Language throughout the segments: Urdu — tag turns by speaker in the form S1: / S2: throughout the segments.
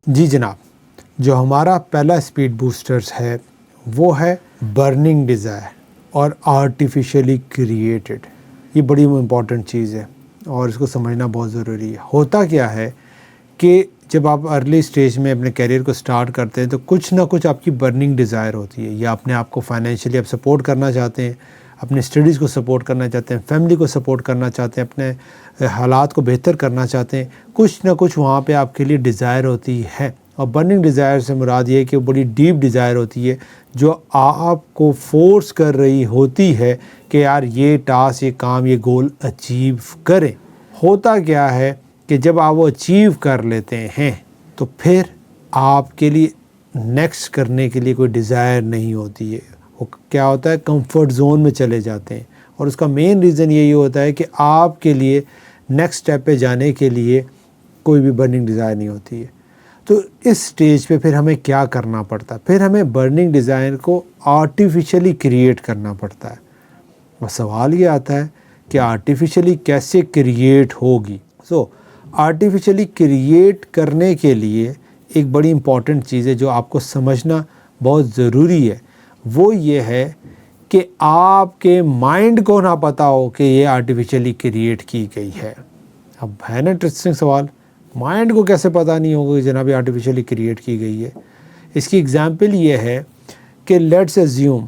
S1: جی جناب، جو ہمارا پہلا اسپیڈ بوسٹرز ہے وہ ہے برننگ ڈیزائر اور آرٹیفیشلی کریٹڈ. یہ بڑی امپورٹنٹ چیز ہے اور اس کو سمجھنا بہت ضروری ہے. ہوتا کیا ہے کہ جب آپ ارلی سٹیج میں اپنے کیریئر کو سٹارٹ کرتے ہیں تو کچھ نہ کچھ آپ کی برننگ ڈیزائر ہوتی ہے. یا اپنے آپ کو فائنینشلی آپ سپورٹ کرنا چاہتے ہیں، اپنے اسٹڈیز کو سپورٹ کرنا چاہتے ہیں، فیملی کو سپورٹ کرنا چاہتے ہیں، اپنے حالات کو بہتر کرنا چاہتے ہیں. کچھ نہ کچھ وہاں پہ آپ کے لیے ڈیزائر ہوتی ہے. اور برننگ ڈیزائر سے مراد یہ ہے کہ وہ بڑی ڈیپ ڈیزائر ہوتی ہے جو آپ کو فورس کر رہی ہوتی ہے کہ یار یہ ٹاسک، یہ کام، یہ گول اچیو کریں. ہوتا کیا ہے کہ جب آپ وہ اچیو کر لیتے ہیں تو پھر آپ کے لیے نیکسٹ کرنے کے لیے کوئی ڈیزائر نہیں ہوتی ہے. وہ کیا ہوتا ہے، کمفرٹ زون میں چلے جاتے ہیں. اور اس کا مین ریزن یہی ہوتا ہے کہ آپ کے لیے نیکسٹ اسٹیپ پہ جانے کے لیے کوئی بھی برننگ ڈیزائر نہیں ہوتی ہے. تو اس سٹیج پہ پھر ہمیں کیا کرنا پڑتا ہے؟ پھر ہمیں برننگ ڈیزائر کو آرٹیفیشلی کریٹ کرنا پڑتا ہے. اور سوال یہ آتا ہے کہ آرٹیفیشلی کیسے کریٹ ہوگی؟ آرٹیفیشلی کریٹ کرنے کے لیے ایک بڑی امپورٹنٹ چیز ہے جو آپ کو سمجھنا بہت ضروری ہے. وہ یہ ہے کہ آپ کے مائنڈ کو نہ پتہ ہو کہ یہ آرٹیفیشلی کریٹ کی گئی ہے. اب ہے نا انٹرسٹنگ سوال، مائنڈ کو کیسے پتہ نہیں ہوگا کہ جناب یہ آرٹیفیشلی کریٹ کی گئی ہے؟ اس کی اگزامپل یہ ہے کہ لیٹس ایزیوم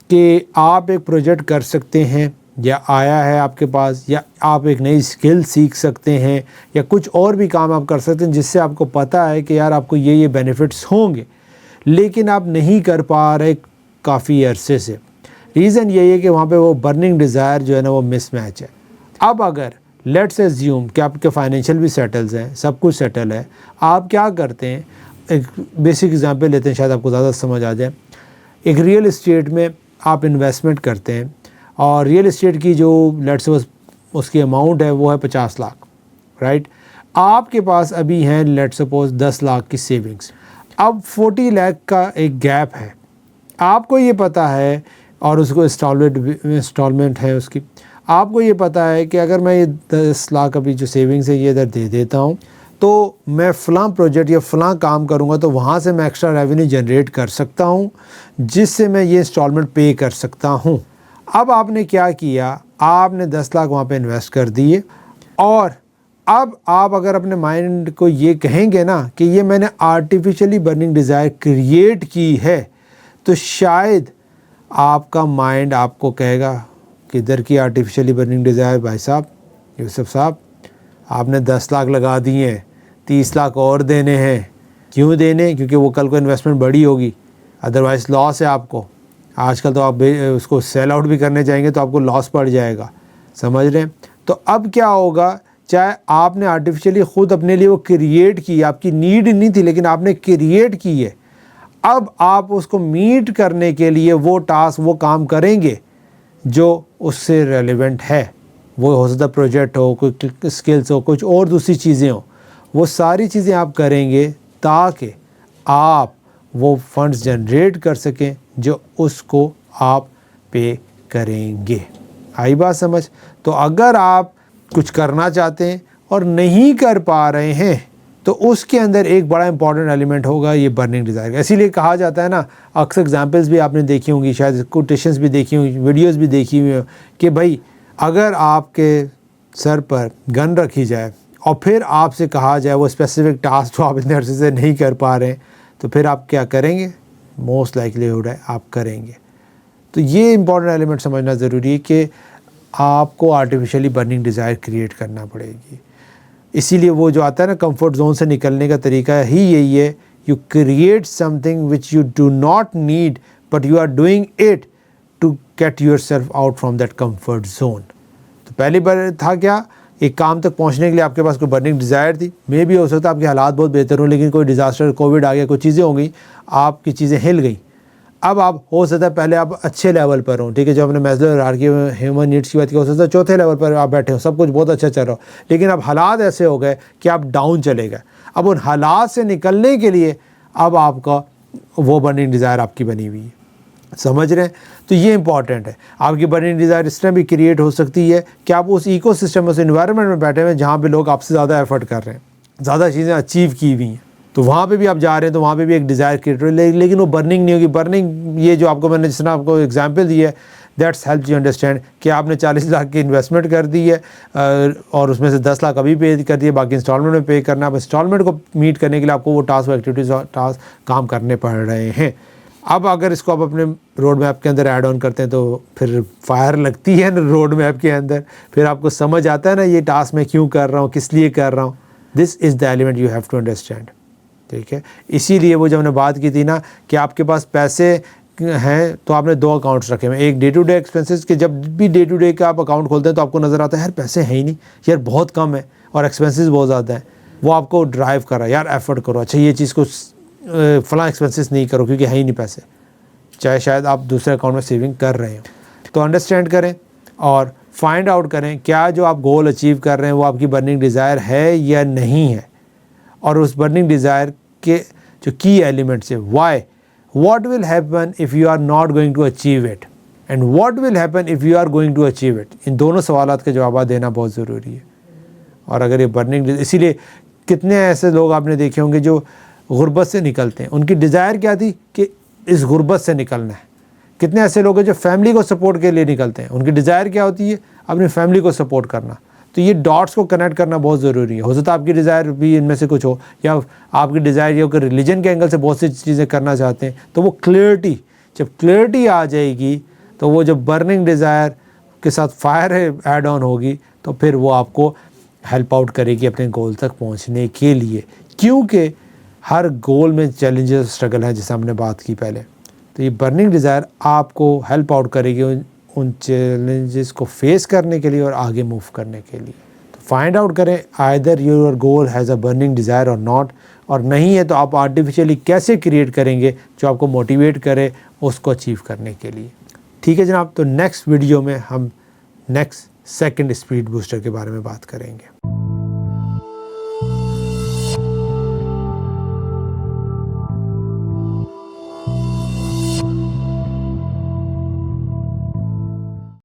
S1: کہ آپ ایک پروجیکٹ کر سکتے ہیں یا آیا ہے آپ کے پاس، یا آپ ایک نئی اسکل سیکھ سکتے ہیں، یا کچھ اور بھی کام آپ کر سکتے ہیں جس سے آپ کو پتہ ہے کہ یار آپ کو یہ بینیفٹس ہوں گے، لیکن آپ نہیں کر پا رہے کافی عرصے سے. ریزن یہی ہے کہ وہاں پہ وہ برننگ ڈیزائر جو ہے نا وہ مس میچ ہے. اب اگر لیٹس ایزیوم کہ آپ کے فائنینشیل بھی سیٹلز ہیں، سب کچھ سیٹل ہے، آپ کیا کرتے ہیں؟ ایک بیسک ایگزامپل لیتے ہیں، شاید آپ کو زیادہ سمجھ آ جائے. ایک ریئل اسٹیٹ میں آپ انویسٹمنٹ کرتے ہیں اور ریئل اسٹیٹ کی جو لیٹس اس کی اماؤنٹ ہے وہ ہے 50 لاکھ، رائٹ؟ آپ کے پاس ابھی ہیں لیٹ سپوز 10 لاکھ کی سیونگز. اب 40 لاکھ کا ایک گیپ ہے. آپ کو یہ پتہ ہے، اور اس کو انسٹالمنٹ ہے اس کی، آپ کو یہ پتہ ہے کہ اگر میں یہ 10 لاکھ ابھی جو سیونگز ہے یہ ادھر دے دیتا ہوں تو میں فلاں پروجیکٹ یا فلاں کام کروں گا تو وہاں سے میں ایکسٹرا ریونیو جنریٹ کر سکتا ہوں جس سے میں یہ انسٹالمنٹ پے کر سکتا ہوں. اب آپ نے کیا کیا؟ آپ نے 10 لاکھ وہاں پہ انویسٹ کر دیے، اور اب آپ اگر اپنے مائنڈ کو یہ کہیں گے نا کہ یہ میں نے آرٹیفیشلی برننگ ڈیزائر کریٹ کی ہے، تو شاید آپ کا مائنڈ آپ کو کہے گا کہ ادھر کی آرٹیفیشلی برننگ ڈیزائر بھائی صاحب، یوسف صاحب، آپ نے 10 لاکھ لگا دیے ہیں، 30 لاکھ اور دینے ہیں. کیوں دینے؟ کیونکہ وہ کل کو انویسٹمنٹ بڑی ہوگی، ادروائز لاس ہے آپ کو. آج کل تو آپ اس کو سیل آؤٹ بھی کرنے جائیں گے تو آپ کو لاس پڑ جائے گا، سمجھ رہے ہیں؟ تو اب کیا ہوگا؟ چاہے آپ نے آرٹیفیشلی خود اپنے لیے وہ کریٹ کی، آپ کی نیڈ نہیں تھی لیکن آپ نے کریٹ کی ہے. اب آپ اس کو میٹ کرنے کے لیے وہ ٹاسک، وہ کام کریں گے جو اس سے ریلیونٹ ہے. وہ ہو سکتا ہے پروجیکٹ ہو، کوئی اسکلس ہو، کچھ اور دوسری چیزیں ہوں. وہ ساری چیزیں آپ کریں گے تاکہ آپ وہ فنڈز جنریٹ کر سکیں جو اس کو آپ پے کریں گے. آئی بات سمجھ؟ تو اگر آپ کچھ کرنا چاہتے ہیں اور نہیں کر پا رہے ہیں تو اس کے اندر ایک بڑا امپورٹنٹ ایلیمنٹ ہوگا یہ برننگ ڈیزائر. اسی لیے کہا جاتا ہے نا، اکثر ایگزامپلس بھی آپ نے دیکھی ہوں گی، شاید کوٹیشنز بھی دیکھی ہوں، ویڈیوز بھی دیکھی ہوئی ہوں کہ بھائی اگر آپ کے سر پر گن رکھی جائے اور پھر آپ سے کہا جائے وہ اسپیسیفک ٹاسک جو آپ اتنے عرصے سے نہیں کر پا رہے ہیں، تو پھر آپ کیا کریں گے؟ موسٹ لائکلیہڈ ہے آپ کریں گے. تو یہ امپورٹنٹ ایلیمنٹ سمجھنا ضروری ہے کہ آپ کو آرٹیفیشلی برننگ ڈیزائر کریٹ کرنا پڑے گی. اسی لیے وہ جو آتا ہے نا کمفرٹ زون سے نکلنے کا طریقہ ہی یہی ہے، you create something which you do not need but you are doing it to get yourself out from that comfort zone. تو پہلی بار تھا کیا؟ ایک کام تک پہنچنے کے لیے آپ کے پاس کوئی برننگ ڈیزائر تھی. میں بھی ہو سکتا ہے آپ کے حالات بہت بہتر ہوں لیکن کوئی ڈیزاسٹر، کووڈ آ گیا، کوئی چیزیں ہو گئیں، آپ کی چیزیں ہل گئیں. اب آپ ہو سکتا ہے پہلے آپ اچھے لیول پر ہوں، ٹھیک ہے، جو ہم نے میزلو ہیرارکی ہیومن نیڈس کی بات کی، ہو سکتا ہے چوتھے لیول پر آپ بیٹھے ہو، سب کچھ بہت اچھا چل رہا ہو، لیکن اب حالات ایسے ہو گئے کہ آپ ڈاؤن چلے گئے. اب ان حالات سے نکلنے کے لیے اب آپ کا وہ برننگ ڈیزائر آپ کی بنی ہوئی ہے. سمجھ رہے ہیں؟ تو یہ امپورٹنٹ ہے. آپ کی برننگ ڈیزائر اس طرح بھی کریٹ ہو سکتی ہے کہ آپ اس ایکو سسٹم، اس انوائرمنٹ میں بیٹھے ہوئے جہاں پہ لوگ آپ سے زیادہ ایفرٹ کر رہے ہیں، زیادہ چیزیں اچیو کی ہوئی ہیں. تو وہاں پہ بھی آپ جا رہے ہیں تو وہاں پہ بھی ایک ڈیزائر کریٹ ہو، لیکن وہ برننگ نہیں ہوگی. برننگ یہ جو آپ کو میں نے جس طرح آپ کو ایگزامپل دی ہے، دیٹس ہیلپ یو انڈرسٹینڈ کہ آپ نے 40 لاکھ کی انویسٹمنٹ کر دی ہے اور اس میں سے 10 لاکھ ابھی پے کر دیے، باقی انسٹالمنٹ میں پے کرنا. اب انسٹالمنٹ کو میٹ کرنے کے لیے آپ کو وہ ٹاسک ایکٹیویٹیز اور ٹاسک کام کرنے پڑ رہے ہیں. اب اگر اس کو آپ اپنے روڈ میپ کے اندر ایڈ آن کرتے ہیں تو پھر فائر لگتی ہے نا روڈ میپ کے اندر، پھر آپ کو سمجھ آتا ہے نا یہ ٹاسک میں کیوں کر رہا ہوں، کس لیے کر رہا ہوں. This is the element you have to understand. ٹھیک ہے، اسی لیے وہ جب ہم نے بات کی تھی نا کہ آپ کے پاس پیسے ہیں تو آپ نے 2 اکاؤنٹس رکھے ہوئے، ایک ڈے ٹو ڈے ایکسپینسز کے جب بھی ڈے ٹو ڈے کا آپ اکاؤنٹ کھولتے ہیں تو آپ کو نظر آتا ہے یار پیسے ہیں ہی نہیں، یار بہت کم ہے اور ایکسپینسز بہت زیادہ ہیں. وہ آپ کو ڈرائیو کر رہا ہے یار ایفرٹ کرو، اچھا یہ چیز کو فلاں ایکسپینسز نہیں کرو کیونکہ ہے ہی نہیں پیسے، چاہے شاید آپ دوسرے اکاؤنٹ میں سیونگ کر رہے ہوں. تو انڈرسٹینڈ کریں اور فائنڈ آؤٹ کریں کیا جو آپ گول اچیو کر رہے ہیں وہ آپ کی برننگ ڈیزائر ہے یا نہیں ہے، اور اس برننگ ڈیزائر کے جو کی ایلیمنٹس ہیں، why, what will happen if you are not going to achieve it and what will happen if you are going to achieve it. ان دونوں سوالات کے جوابات دینا بہت ضروری ہے. اور اگر یہ برننگ، اسی لیے کتنے ایسے لوگ آپ نے دیکھے ہوں گے جو غربت سے نکلتے ہیں، ان کی ڈیزائر کیا تھی کہ اس غربت سے نکلنا ہے. کتنے ایسے لوگ ہیں جو فیملی کو سپورٹ کے لیے نکلتے ہیں، ان کی ڈیزائر کیا ہوتی ہے اپنی فیملی کو سپورٹ کرنا. تو یہ ڈاٹس کو کنیکٹ کرنا بہت ضروری ہے. ہو سکتا ہے آپ کی ڈیزائر بھی ان میں سے کچھ ہو، یا آپ کی ڈیزائر یہ ہو کہ ریلیجن کے اینگل سے بہت سی چیزیں کرنا چاہتے ہیں. تو وہ کلیئرٹی، جب کلیئرٹی آ جائے گی تو وہ جب برننگ ڈیزائر کے ساتھ فائر ایڈ آن ہوگی تو پھر وہ آپ کو ہیلپ آؤٹ کرے گی اپنے گول تک پہنچنے کے لیے. کیونکہ ہر گول میں چیلنجز اسٹرگل ہیں جیسے ہم نے بات کی پہلے. تو یہ برننگ ڈیزائر آپ کو ہیلپ آؤٹ کرے گی ان چیلنجز کو فیس کرنے کے لیے اور آگے موو کرنے کے لیے. تو فائنڈ آؤٹ کریں either your goal has a burning Dzire اور ناٹ، اور نہیں ہے تو آپ آرٹیفیشلی کیسے کریٹ کریں گے جو آپ کو موٹیویٹ کرے اس کو اچیو کرنے کے لیے. ٹھیک ہے جناب، تو نیکسٹ ویڈیو میں ہم نیکسٹ سیکنڈ اسپیڈ بوسٹر کے بارے میں بات کریں گے.